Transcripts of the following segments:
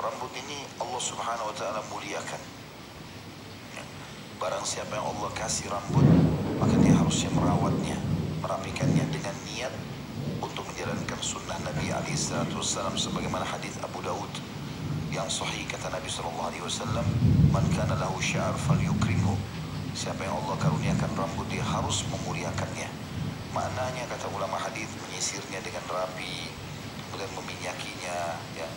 rambut ini Allah Subhanahu wa Ta'ala muliakan. Barang siapa yang Allah kasih rambut, maka dia harusnya merawatnya, merapikannya dengan niat untuk menjalankan sunnah Nabi SAW, sebagaimana hadis Abu Daud yang sahih. Kata Nabi SAW, man kana lahu sya'r falyukrimhu. Siapa yang Allah karuniakan rambut, dia harus memuliakannya. Maknanya, kata ulama hadis, menyisirnya dengan rapi, kemudian meminyakinya, ya,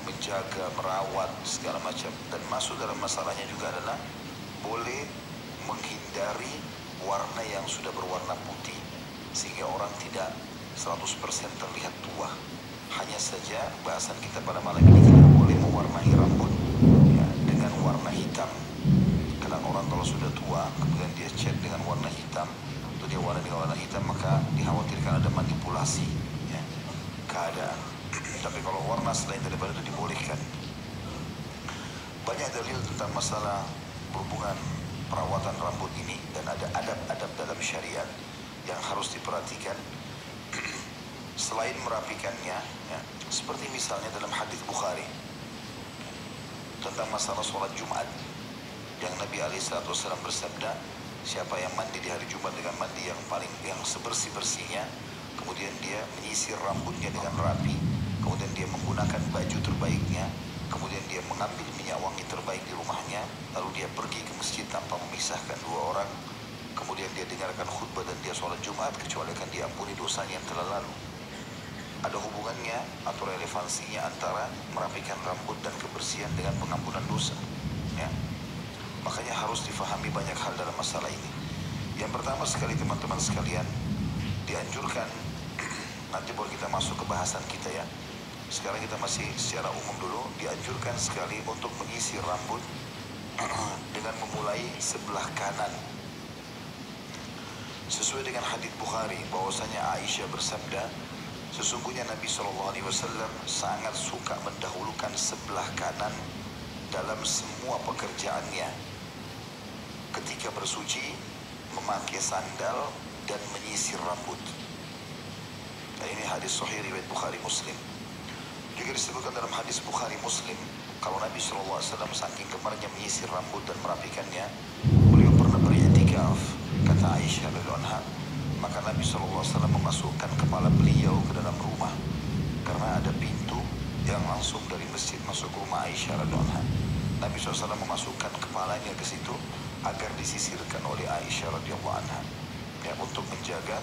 menjaga, merawat segala macam. Dan masuk dalam masalahnya juga adalah boleh menghindari warna yang sudah berwarna putih, sehingga orang tidak 100% terlihat tua. Hanya saja bahasan kita pada malam ini tidak boleh mewarnai rambut, ya, dengan warna hitam. Karena orang kalau sudah tua kemudian dia cat dengan warna hitam, atau dia warna dengan warna hitam, maka dikhawatirkan ada manipulasi, ya, keadaan. Tapi kalau warna selain daripada itu dibolehkan. Banyak dalil tentang masalah berhubungan perawatan rambut ini, dan ada adab-adab dalam syariat yang harus diperhatikan selain merapikannya, ya. Seperti misalnya dalam hadis Bukhari tentang masalah sholat Jumat, yang Nabi SAW bersabda, siapa yang mandi di hari Jumat dengan mandi yang sebersih-bersihnya, kemudian dia menyisir rambutnya dengan rapi, kemudian dia menggunakan baju terbaiknya, kemudian dia mengambil minyak wangi terbaik di rumahnya, lalu dia pergi ke masjid tanpa memisahkan dua orang, kemudian dia dengarkan khutbah dan dia sholat Jumat, kecuali akan diampuni dosanya yang telah lalu. Ada hubungannya atau relevansinya antara merapikan rambut dan kebersihan dengan pengampunan dosa, ya. Makanya harus difahami banyak hal dalam masalah ini. Yang pertama sekali, teman-teman sekalian, dianjurkan, nanti baru kita masuk ke bahasan kita, ya. Sekarang kita masih secara umum dulu. Dianjurkan sekali untuk menyisir rambut dengan memulai sebelah kanan. Sesuai dengan hadis Bukhari bahwasanya Aisyah bersabda, sesungguhnya Nabi SAW sangat suka mendahulukan sebelah kanan dalam semua pekerjaannya. Ketika bersuci, memakai sandal, dan menyisir rambut. Dan ini hadis sahih riwayat Bukhari Muslim. Juga disebutkan dalam hadis Bukhari Muslim, kalau Nabi SAW saking gemarnya menyisir rambut dan merapikannya, beliau pernah beriktikaf, kata Aisyah radhiyallahu anha, maka Nabi SAW memasukkan kepala beliau ke dalam rumah, karena ada pintu yang langsung dari masjid masuk ke rumah Aisyah radhiyallahu anha. Nabi SAW memasukkan kepalanya ke situ agar disisirkan oleh Aisyah radhiyallahu anha, ya, untuk menjaga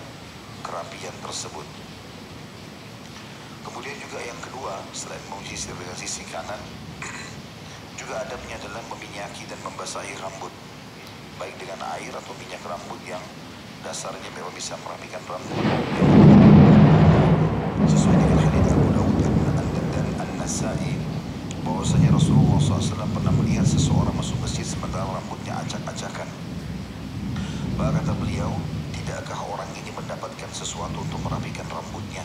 kerapian tersebut. Kemudian juga yang kedua, selain menyisir dengan sisi kanan, juga adabnya adalah meminyaki dan membasahi rambut, baik dengan air atau minyak rambut yang dasarnya memang bisa merapikan rambut. Sesuai dengan hadits Abu Daud dan An-Nasai, bahwasanya Rasulullah SAW pernah melihat seseorang masuk masjid sementara rambutnya acak-acakan. Maka kata beliau, tidakkah orang ini mendapatkan sesuatu untuk merapikan rambutnya?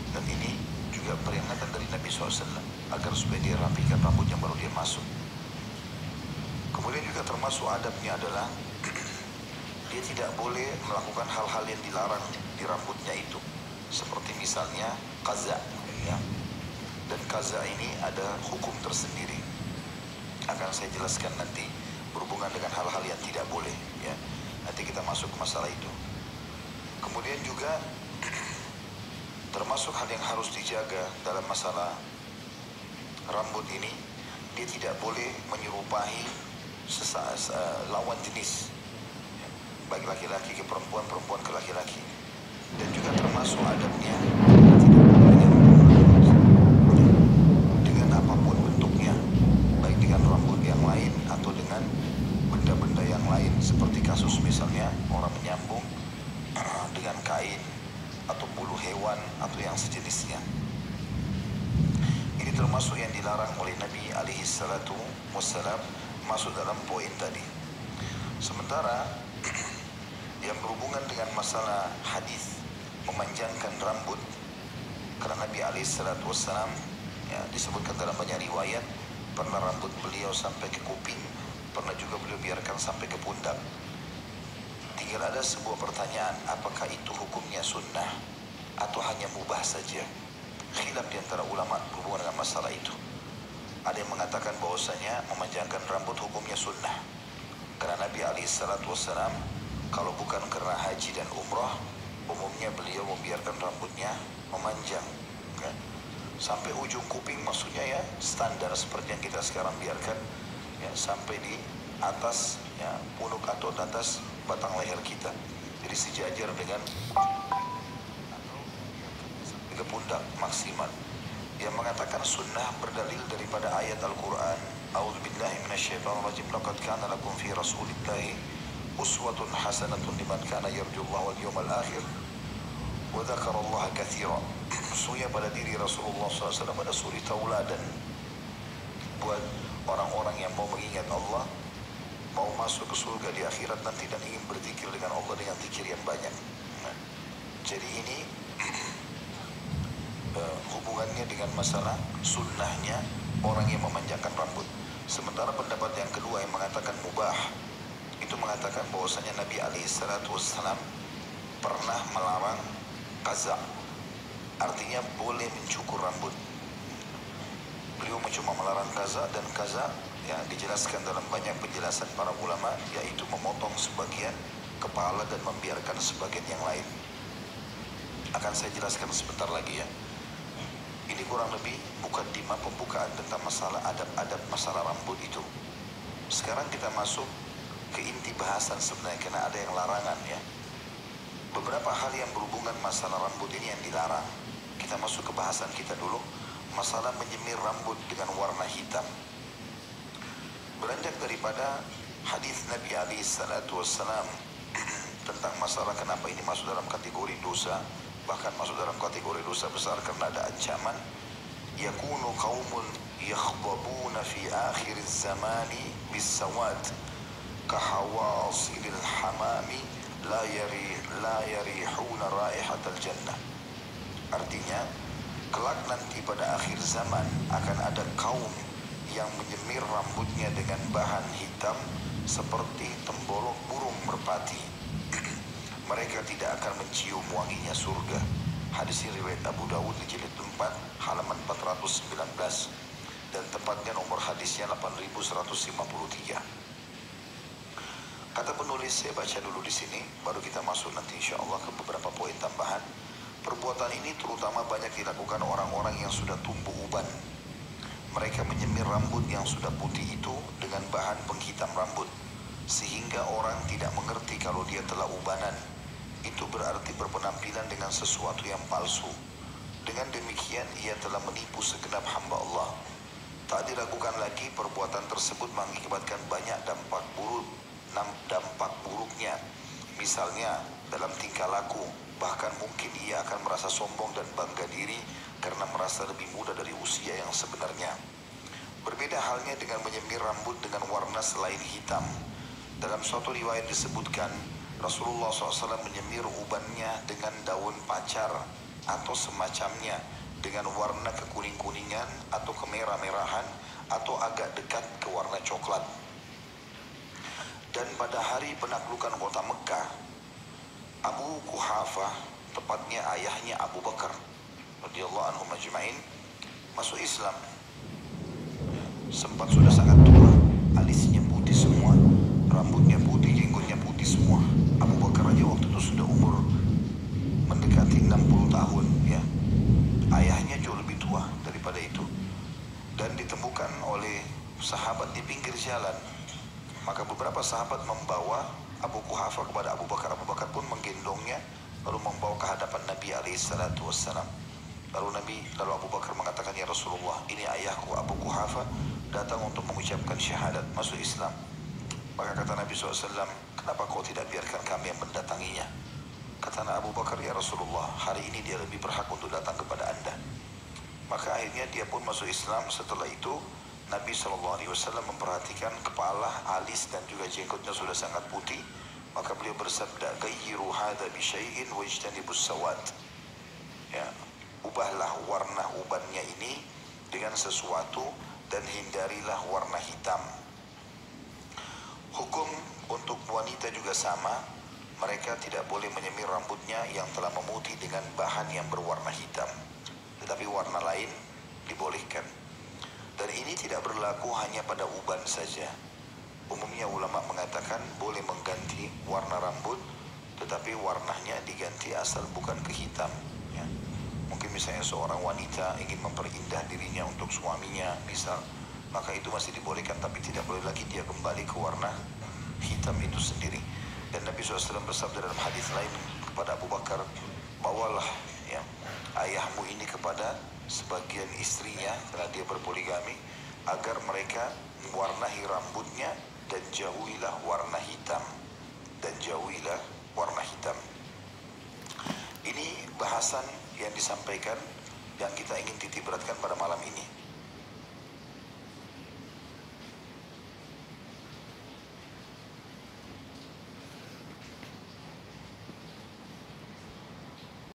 Dan ini juga peringatan dari Nabi SAW agar supaya dia rapikan rambutnya baru dia masuk. Kemudian juga termasuk adabnya adalah dia tidak boleh melakukan hal-hal yang dilarang di rambutnya itu, seperti misalnya qaza, ya. Dan qaza ini ada hukum tersendiri, akan saya jelaskan nanti berhubungan dengan hal-hal yang tidak boleh, ya. Nanti kita masuk ke masalah itu. Kemudian juga termasuk hal yang harus dijaga dalam masalah rambut ini, dia tidak boleh menyerupai lawan jenis, baik laki-laki ke perempuan, perempuan ke laki-laki. Dan juga termasuk adabnya tidak boleh dengan apapun bentuknya, baik dengan rambut yang lain atau dengan benda-benda yang lain, seperti kasus misalnya orang menyambung dengan kain atau bulu hewan atau yang sejenisnya. Ini termasuk yang dilarang oleh Nabi SAW, masuk dalam poin tadi. Sementara yang berhubungan dengan masalah hadis memanjangkan rambut, karena Nabi SAW, ya, disebutkan dalam banyak riwayat, pernah rambut beliau sampai ke kuping, pernah juga beliau biarkan sampai ke pundak. Tinggal ada sebuah pertanyaan, apakah itu hukumnya sunnah atau hanya mubah saja? khilaf di antara ulama berhubungan dengan masalah itu. Ada yang mengatakan bahwasanya memanjangkan rambut hukumnya sunnah. Karena Nabi SAW kalau bukan karena haji dan umrah, umumnya beliau membiarkan rambutnya memanjang, ya. Sampai ujung kuping, maksudnya ya standar seperti yang kita sekarang biarkan, ya, sampai di atas, ya, punuk atau di atas batang leher kita. Jadi sejajar dengan ke pundak maksimal. Yang mengatakan sunnah berdalil daripada ayat Al-Quran, A'udzubillahi minasyaitonirrajim, laqad kana lakum fi rasulillahi uswatun hasanatun liman kana yarjullaha wal yawmal akhir wa dzakarallaha katsiran. Sesungguhnya pada diri Rasulullah SAW ada suri tauladan buat orang-orang yang mau mengingat Allah, mau masuk ke surga di akhirat nanti, dan ingin berzikir dengan Allah dengan zikir yang banyak. Nah, jadi ini hubungannya dengan masalah sunnahnya orang yang memanjangkan rambut. Sementara pendapat yang kedua yang mengatakan mubah, itu mengatakan bahwasanya Nabi SAW pernah melarang qaza, artinya boleh mencukur rambut. Beliau cuma melarang qaza, dan qaza yang dijelaskan dalam banyak penjelasan para ulama, yaitu memotong sebagian kepala dan membiarkan sebagian yang lain. Akan saya jelaskan sebentar lagi, ya. Ini kurang lebih mukadimah pembukaan tentang masalah adab-adab masalah rambut itu. Sekarang kita masuk ke inti bahasan sebenarnya, karena ada yang larangan, ya. Beberapa hal yang berhubungan masalah rambut ini yang dilarang. Kita masuk ke bahasan kita dulu, masalah menyemir rambut dengan warna hitam. Beranjak daripada hadis Nabi SAW tentang masalah kenapa ini masuk dalam kategori dosa, bahkan masuk dalam kategori dosa besar karena ada ancaman. Yakunu qaumun yakhdabuna fi akhir zamani bis-sawad kahawasilil hamami la yarihuna raihatal jannah. Artinya, kelak nanti pada akhir zaman akan ada kaum yang menyemir rambutnya dengan bahan hitam seperti tembolok burung merpati. Mereka tidak akan mencium wanginya surga. Hadis ini riwayat Abu Dawud di jilid 4 halaman 419, dan tepatnya nomor hadisnya 8153. Kata penulis, saya baca dulu di sini, baru kita masuk nanti insya Allah ke beberapa poin tambahan. Perbuatan ini terutama banyak dilakukan orang-orang yang sudah tumbuh uban. Mereka menyemir rambut yang sudah putih itu dengan bahan penghitam rambut, sehingga orang tidak mengerti kalau dia telah ubanan. Itu berarti berpenampilan dengan sesuatu yang palsu. Dengan demikian ia telah menipu segenap hamba Allah. Tak diragukan lagi perbuatan tersebut mengakibatkan banyak dampak buruknya. Misalnya dalam tingkah laku, bahkan mungkin ia akan merasa sombong dan bangga diri karena merasa lebih muda dari usia yang sebenarnya. Berbeda halnya dengan menyemir rambut dengan warna selain hitam. Dalam suatu riwayat disebutkan, Rasulullah SAW menyemir ubannya dengan daun pacar atau semacamnya dengan warna kekuning-kuningan atau kemerah-merahan atau agak dekat ke warna coklat. Dan pada hari penaklukan kota Mekah, Abu Quhafah, tepatnya ayahnya Abu Bakar radhiyallahu anhu majma'in, masuk Islam. Sempat sudah sangat tua, alisnya putih semua, rambutnya putih, jenggotnya putih semua. Abu Bakar aja waktu itu sudah umur mendekati 60 tahun, ya. Ayahnya jauh lebih tua daripada itu. Dan ditemukan oleh sahabat di pinggir jalan. Maka beberapa sahabat membawa Abu Quhafah kepada Abu Bakar. Abu Bakar pun menggendongnya lalu membawa ke hadapan Nabi SAW. Lalu Abu Bakar mengatakan, ya Rasulullah, ini ayahku Abu Quhafah datang untuk mengucapkan syahadat, masuk Islam. Maka kata Nabi SAW, kenapa kau tidak biarkan kami yang mendatanginya? Kata Abu Bakar, ya Rasulullah, hari ini dia lebih berhak untuk datang kepada anda. Maka akhirnya dia pun masuk Islam. Setelah itu Nabi SAW memperhatikan kepala, alis dan juga jenggotnya sudah sangat putih. Maka beliau bersabda, "Ghayyiru hadza bi syai'in wajtanibus sawad." Ya, ubahlah warna ubannya ini dengan sesuatu dan hindarilah warna hitam. Hukum untuk wanita juga sama. Mereka tidak boleh menyemir rambutnya yang telah memutih dengan bahan yang berwarna hitam. tetapi warna lain dibolehkan. Dan ini tidak berlaku hanya pada uban saja. Umumnya ulama mengatakan boleh mengganti warna rambut, tetapi warnanya diganti asal bukan ke hitam, ya. Mungkin misalnya seorang wanita ingin memperindah dirinya untuk suaminya misal, maka itu masih dibolehkan, tapi tidak boleh lagi dia kembali ke warna hitam itu sendiri. Dan Nabi SAW bersabda dalam hadis lain kepada Abu Bakar, bawalah ya ayahmu ini kepada sebagian istrinya karena dia berpoligami, agar mereka mewarnai rambutnya dan jauhilah warna hitam, dan jauhilah warna hitam. Ini bahasan yang disampaikan yang kita ingin titik beratkan pada malam ini.